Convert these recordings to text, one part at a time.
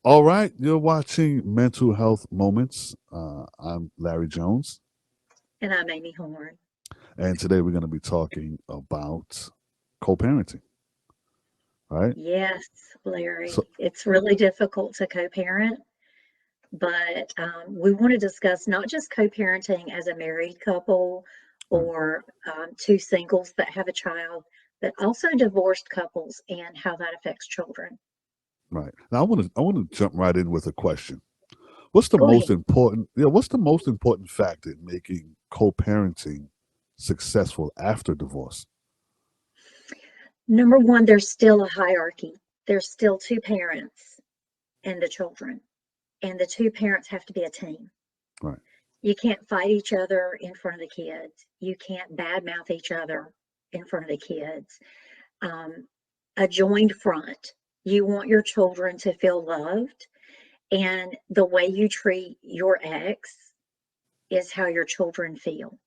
All right, you're watching Mental Health Moments. I'm Larry Jones, And I'm Amy Horne. and today we're going to be talking about co-parenting. Right? Yes, So, Larry, it's really difficult to co parent, but we want to discuss not just co parenting as a married couple right, or two singles that have a child, but also divorced couples and how that affects children. right. Now, I want to jump right in with a question. What's the Go most ahead. important? Yeah, what's the most important factor in making co-parenting successful after divorce? Number one, there's still a hierarchy, there's still two parents and the children, and the two parents have to be a team. Right. You can't fight each other in front of the kids. You can't badmouth each other in front of the kids. Um, a joined front. You want your children to feel loved, and the way you treat your ex is how your children feel.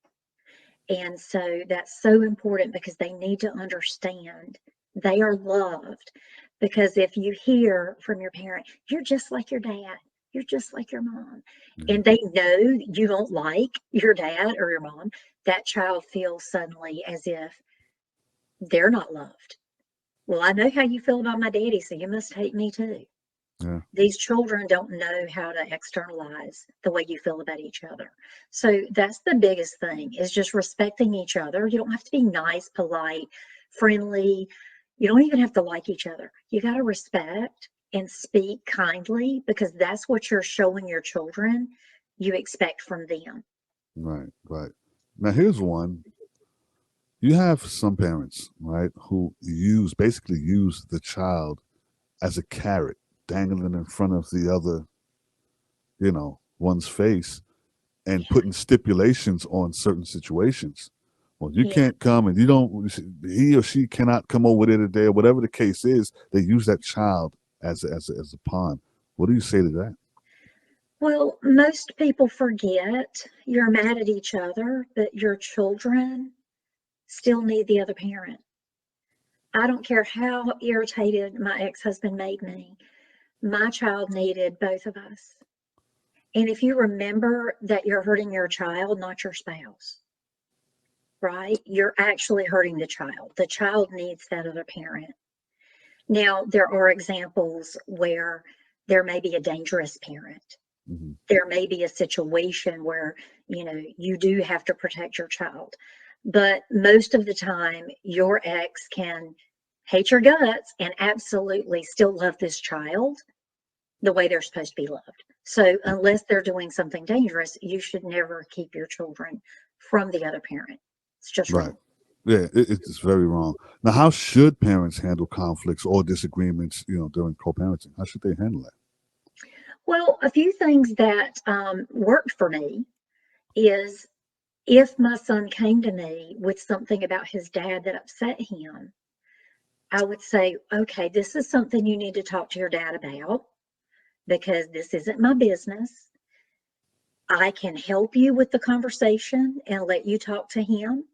And so that's so important because they need to understand they are loved. Because if you hear from your parent, you're just like your dad, you're just like your mom, Yeah. and they know you don't like your dad or your mom, that child feels suddenly as if they're not loved. Well, I know how you feel about my daddy, so you must hate me too. Yeah. These children don't know how to externalize the way you feel about each other. So that's the biggest thing is just respecting each other. You don't have to be nice, polite, friendly. You don't even have to like each other. You got to respect and speak kindly because that's what you're showing your children you expect from them. Right. Right. Now, here's one. You have some parents, right, who basically use the child as a carrot dangling in front of the other, one's face and Yeah. putting stipulations on certain situations. Well, you Yeah. can't come and you don't, he or she cannot come over there today, or whatever the case is. They use that child as a pawn. What do you say to that? Well, most people forget you're mad at each other, but your children still need the other parent. I don't care how irritated my ex husband made me, my child needed both of us. And if you remember that you're hurting your child, not your spouse, right? You're actually hurting the child. The child needs that other parent. Now, there are examples where there may be a dangerous parent. Hmm. There may be a situation where, you do have to protect your child. But most of the time, your ex can hate your guts and absolutely still love this child the way they're supposed to be loved. So, unless they're doing something dangerous, you should never keep your children from the other parent. It's just Right. wrong. Yeah, it's very wrong. Now, how should parents handle conflicts or disagreements, during co-parenting? How should they handle that? Well, a few things that worked for me is if my son came to me with something about his dad that upset him, I would say, okay, this is something you need to talk to your dad about because this isn't my business. I can help you with the conversation and let you talk to him,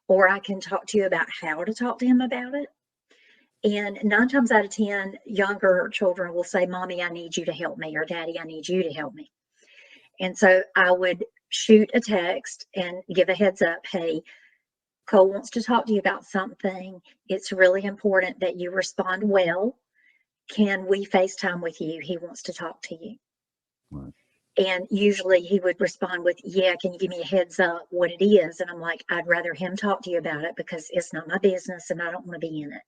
or I can talk to you about how to talk to him about it. And nine times out of 10, younger children will say, Mommy, I need you to help me, or Daddy, I need you to help me. And so I would shoot a text and give a heads up. Hey, Cole wants to talk to you about something. It's really important that you respond well. Can we FaceTime with you? He wants to talk to you. Right. And usually he would respond with, yeah, can you give me a heads up what it is? And I'm like, I'd rather him talk to you about it because it's not my business and I don't want to be in it.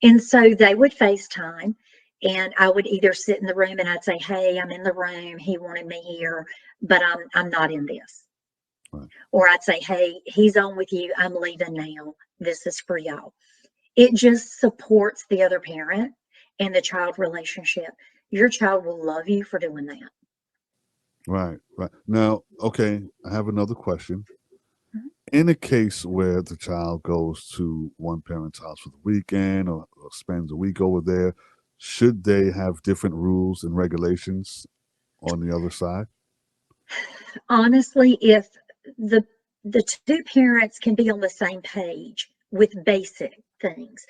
And so they would FaceTime and I would either sit in the room and I'd say, hey, I'm in the room. He wanted me here, but I'm not in this. Right. Or I'd say, hey, he's on with you. I'm leaving now. This is for y'all. It just supports the other parent and the child relationship. Your child will love you for doing that. Right. Right. Now, okay, I have another question. Mhm. In a case where the child goes to one parent's house for the weekend, or spends a week over there, should they have different rules and regulations on the other side? Honestly, if the the two parents can be on the same page with basic things,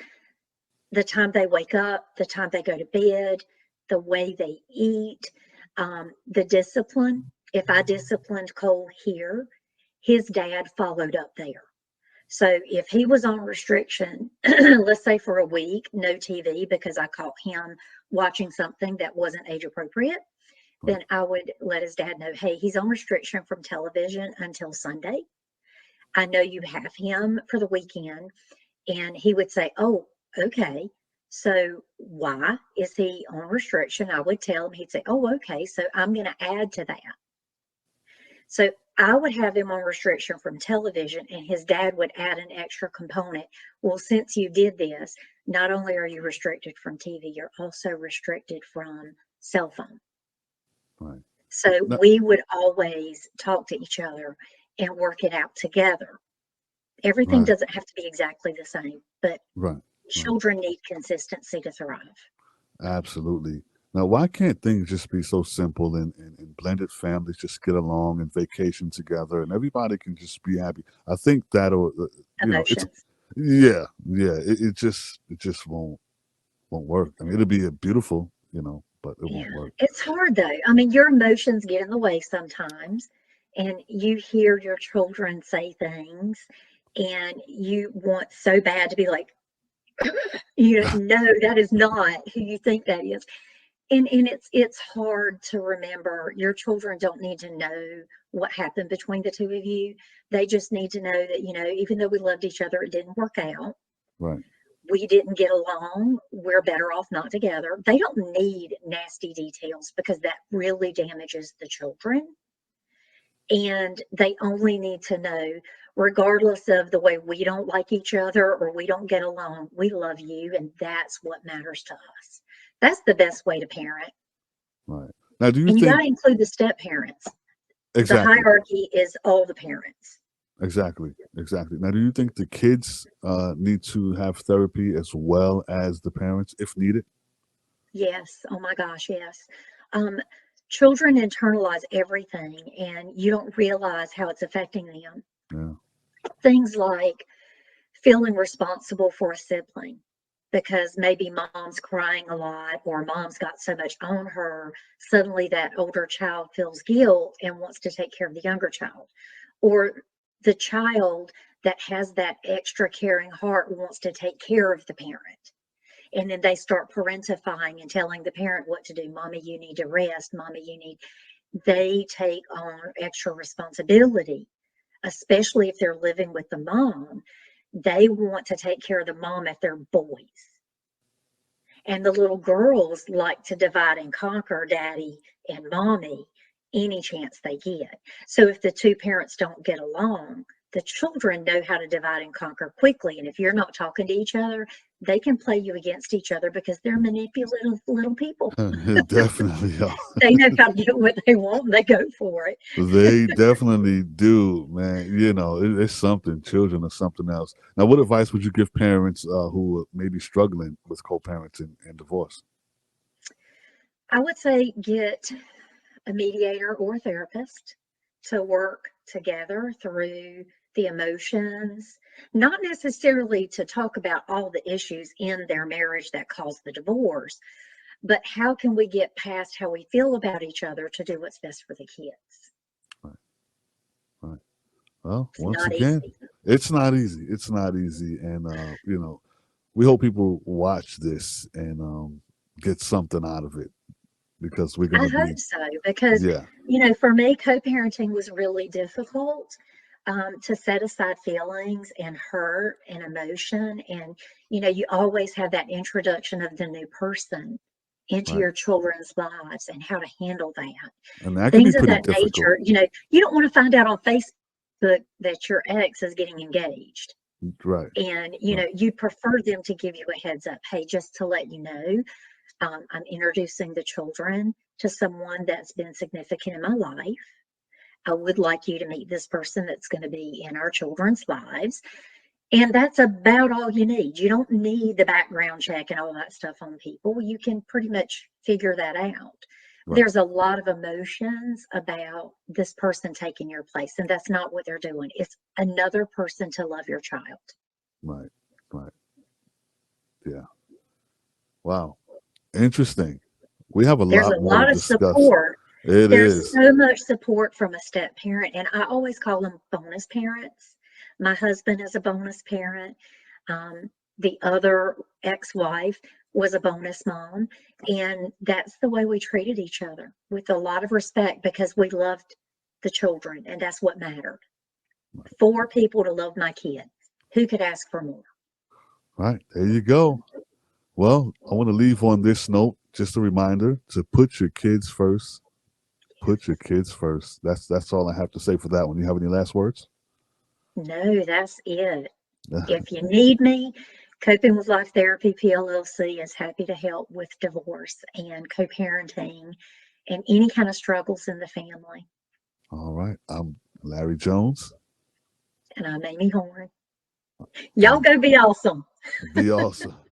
the time they wake up, the time they go to bed, the way they eat, the discipline. If I disciplined Cole here, his dad followed up there. So if he was on restriction, let's say for a week, no TV because I caught him watching something that wasn't age appropriate, Right. then I would let his dad know, hey, he's on restriction from television until Sunday. I know you have him for the weekend. And he would say, oh, okay. So why is he on restriction? I would tell him, he'd say, oh, okay. So I'm going to add to that. So I would have him on restriction from television, and his dad would add an extra component. Well, since you did this, not only are you restricted from TV, you're also restricted from cell phone. Right. So No, we would always talk to each other and work it out together. Everything right. doesn't have to be exactly the same, but Right. Right. children need consistency to thrive. Absolutely. Now, why can't things just be so simple and blended families just get along and vacation together and everybody can just be happy? I think that'll, it's, Emotions. yeah, yeah. It just won't work. I mean, it'll be beautiful, but it Yeah. won't work. It's hard though. I mean, your emotions get in the way sometimes, and you hear your children say things, and you want so bad to be like, no, that is not who you think that is. And it's hard to remember your children don't need to know what happened between the two of you. They just need to know that, even though we loved each other, it didn't work out. Right. We didn't get along. We're better off not together. They don't need nasty details because that really damages the children. And they only need to know, regardless of the way we don't like each other or we don't get along, we love you. And that's what matters to us. That's the best way to parent. Right. Now, do you And you got think to include the step parents. The exactly, hierarchy is all the parents. exactly. Now, do you think the kids need to have therapy as well as the parents if needed? Yes. Oh my gosh. Yes. Um, Children internalize everything and you don't realize how it's affecting them. Yeah. Things like feeling responsible for a sibling because maybe mom's crying a lot or mom's got so much on her. Suddenly, that older child feels guilt and wants to take care of the younger child. Or the child that has that extra caring heart wants to take care of the parent. And then they start parentifying and telling the parent what to do. Mommy, you need to rest. Mommy, you need. They take on extra responsibility, especially if they're living with the mom. They want to take care of the mom if they're boys. And the little girls like to divide and conquer daddy and mommy any chance they get. So if the two parents don't get along, the children know how to divide and conquer quickly. And if you're not talking to each other, they can play you against each other because they're manipulative little people. Definitely are. They know how to get what they want and they go for it. They definitely do, man. It's something. Children are something else. Now, what advice would you give parents who may be struggling with co-parenting and divorce? I would say get a mediator or a therapist to work together through the emotions, not necessarily to talk about all the issues in their marriage that caused the divorce, but how can we get past how we feel about each other to do what's best for the kids? Right, right. Well, It's once not again, easy. it's not easy. It's not easy, and we hope people watch this and get something out of it because we're I gonna hope be, so because, yeah, for me, co parenting was really difficult to set aside feelings and hurt and emotion. And, you always have that introduction of the new person into right, your children's lives and how to handle that. and that can be Things of pretty that difficult, nature, you don't want to find out on Facebook that your ex is getting engaged. right, And, right, you prefer them to give you a heads up. Hey, just to let you know, I'm introducing the children to someone that's been significant in my life. I would like you to meet this person that's going to be in our children's lives. And that's about all you need. You don't need the background check and all that stuff on people. You can pretty much figure that out. right, There's a lot of emotions about this person taking your place, and that's not what they're doing. It's another person to love your child. right, right. Yeah. Wow. Interesting. We have a There's lot a more to lot of discuss. support. It There's is. so much support from a step parent, and I always call them bonus parents. My husband is a bonus parent. Um, the other ex-wife was a bonus mom, and that's the way we treated each other, with a lot of respect, because we loved the children, and that's what mattered. 4 people to love my kids. Who could ask for more? Right. There you go. Well, I want to leave on this note. Just a reminder to put your kids first. Put your kids first. That's all I have to say for that one. You have any last words? No, that's it. If you need me, Coping with Life Therapy PLLC is happy to help with divorce and co-parenting and any kind of struggles in the family. All right. I'm Larry Jones. And I'm Amy Horne. Y'all And go be awesome. be awesome.